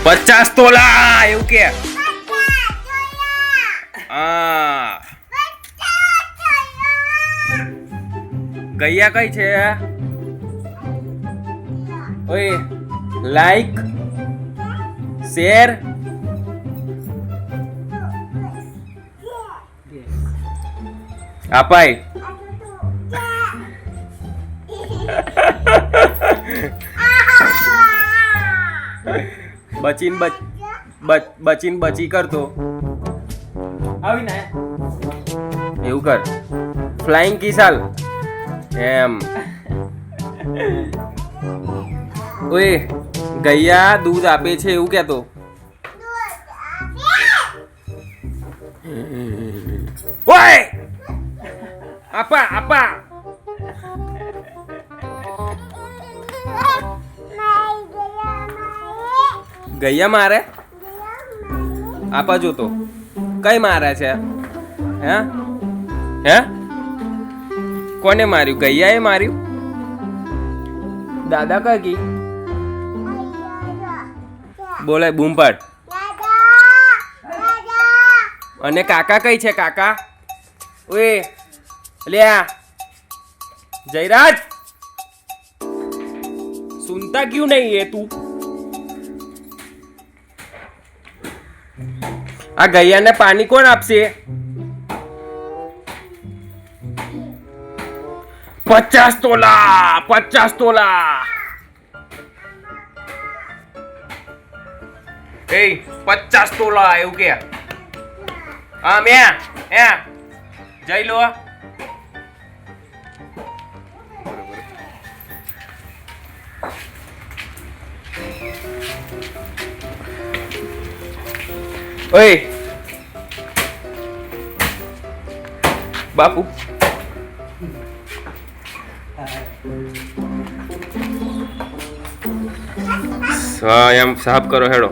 50 તોલા એવું કે હા ગૈયા કઈ છે ઓય લાઈક શેર આપાય બચીન બચી કરતો આવી ને એવું કર ફ્લાઇંગ કિસાલ એમ ઓય ગૈયા દૂધ આપે છે એવું કહેતો ઓય આપા આપા ગૈયા મારે આપા જોતો કઈ મારે છે હે હે કોને માર્યું ગૈયાએ માર્યું દાદા કાકી બોલાય બૂમ પાડ અને કાકા કઈ છે કાકા ઓય લ્યા જયરાજ સુનતા ક્યું નહીં है तू આ ગૈયાને પાણી કોણ આપશે 50 તોલા એ 50 તોલા એવું કે હા મેં જઈ લો ઓય બાપુ એમ સાફ કરો હેડો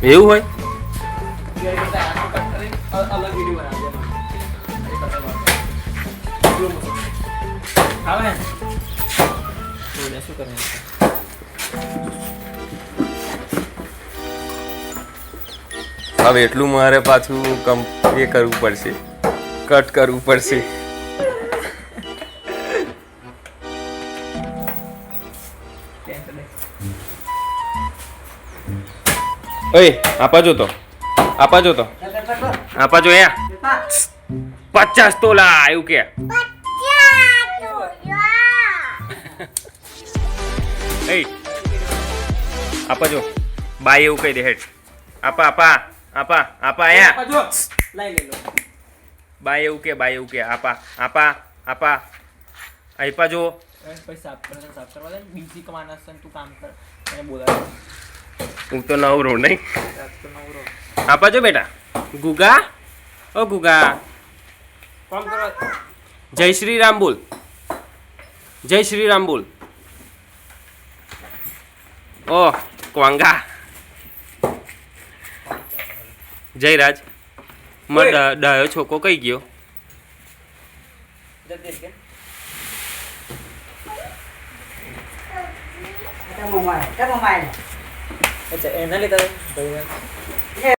એવું હોય અલગ વિડિયો બનાવજો શું કરવાનું હવે એટલું મારે પાછું એ કરવું પડશે કટ કરવું પડશે ઓય આપા જો અહીંયા 50 તોલા એવું કે એ આપા જો બાય એવું કહી દે હેડ આપા અહીંયા લઈ લે લો બાય એવું કે આપા જો પૈસા સાફ કરવા દે બીજી કમાના છે તું કામ કર એને બોલાવ હું તો નવરો નહીં તો નવરો આપા જો બેટા ગુગા ઓ ગુગા કામ કરો જય શ્રી રામ બોલ ઓ કોંગા જયરાજ ડાયો છોકો કઈ ગયો અચ્છા એના લીધે